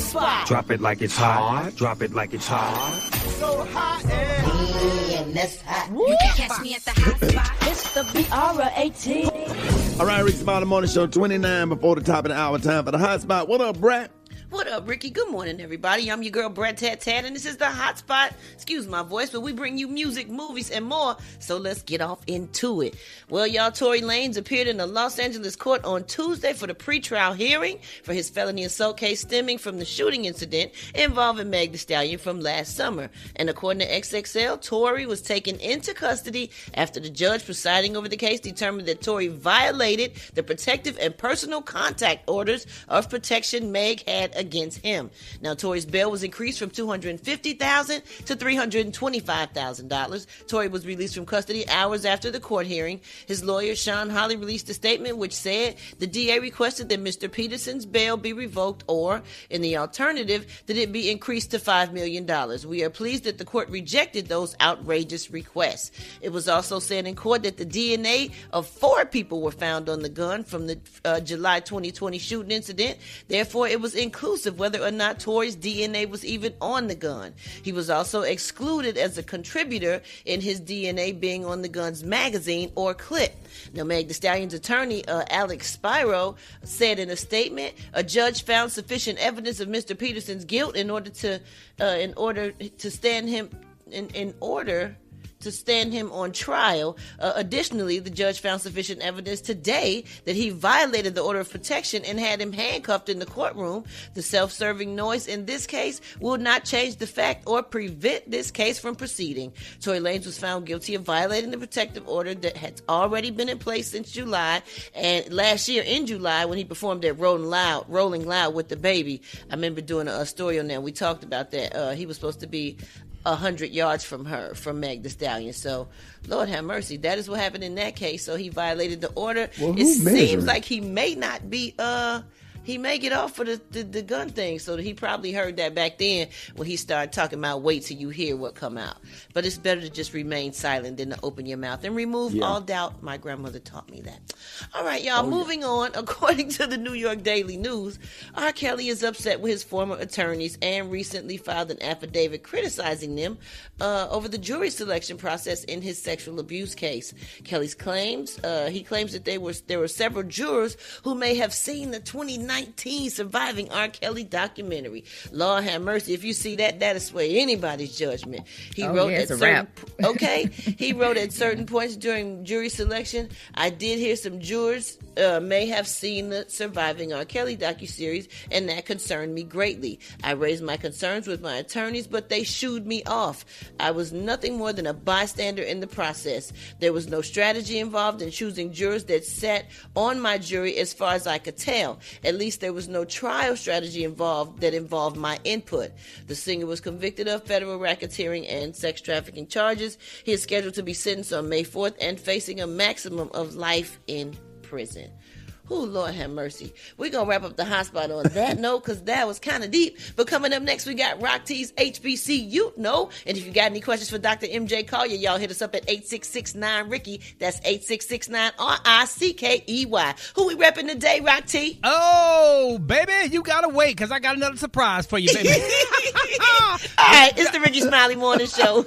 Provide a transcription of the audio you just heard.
spot. Drop it like it's hot. Drop it like it's hot. So hot and that's hot. You can catch me at the hot spot. it's the BR18. All right, Rickey Smiley Morning Show, 29 before the top of the hour. Time for the hot spot. What up, Brad? What up, Rickey? Good morning, everybody. I'm your girl, Brad Tat Tat, and this is the Hot Spot. Excuse my voice, but we bring you music, movies, and more, so let's get off into it. Well, y'all, Tory Lanez appeared in a Los Angeles court on Tuesday for the pretrial hearing for his felony assault case stemming from the shooting incident involving Meg Thee Stallion from last summer. And according to XXL, Tory was taken into custody after the judge presiding over the case determined that Tory violated the protective and personal contact orders of protection Meg had against him. Now, Tory's bail was increased from $250,000 to $325,000. Tory was released from custody hours after the court hearing. His lawyer, Sean Holley, released a statement which said the DA requested that Mr. Peterson's bail be revoked or, in the alternative, that it be increased to $5 million. We are pleased that the court rejected those outrageous requests. It was also said in court that the DNA of 4 people were found on the gun from the July 2020 shooting incident. Therefore, it was inclusive whether or not Tory's DNA was even on the gun. He was also excluded as a contributor in his DNA being on the gun's magazine or clip. Now, Meg Thee Stallion's attorney, Alex Spiro, said in a statement, a judge found sufficient evidence of Mr. Peterson's guilt in order to stand him on trial. Additionally, the judge found sufficient evidence today that he violated the order of protection and had him handcuffed in the courtroom. The self-serving noise in this case will not change the fact or prevent this case from proceeding. Tory Lanez was found guilty of violating the protective order that had already been in place since July, and last year in July when he performed at Rolling Loud with the baby. I remember doing a story on that. We talked about that. He was supposed to be 100 yards from Meg Thee Stallion. So, Lord have mercy. That is what happened in that case. So he violated the order. Well, it seems like he may not be, he may get off for the gun thing. So he probably heard that back then when he started talking about wait till you hear what come out. But it's better to just remain silent than to open your mouth and remove all doubt. My grandmother taught me that. All right, y'all, moving on. According to the New York Daily News, R. Kelly is upset with his former attorneys and recently filed an affidavit criticizing them over the jury selection process in his sexual abuse case. Kelly's claims, he claims that there were several jurors who may have seen the 2019 Surviving R. Kelly documentary. Lord have mercy. If you see that, that'll sway anybody's judgment. He wrote at certain points during jury selection, I did hear some jurors may have seen the Surviving R. Kelly docuseries, and that concerned me greatly. I raised my concerns with my attorneys, but they shooed me off. I was nothing more than a bystander in the process. There was no strategy involved in choosing jurors that sat on my jury as far as I could tell. At least there was no trial strategy involved my input. The singer was convicted of federal racketeering and sex trafficking charges. He is scheduled to be sentenced on May 4th and facing a maximum of life in prison. Oh, Lord have mercy. We're going to wrap up the hot spot on that note because that was kind of deep. But coming up next, we got Rock T's HBC You Know. And if you got any questions for Dr. MJ Collier, y'all hit us up at 8669-RICKEY. That's 8669-RICKEY. Who we repping today, Rock T? Oh, baby, you got to wait because I got another surprise for you, baby. All right, it's the Rickey Smiley Morning Show.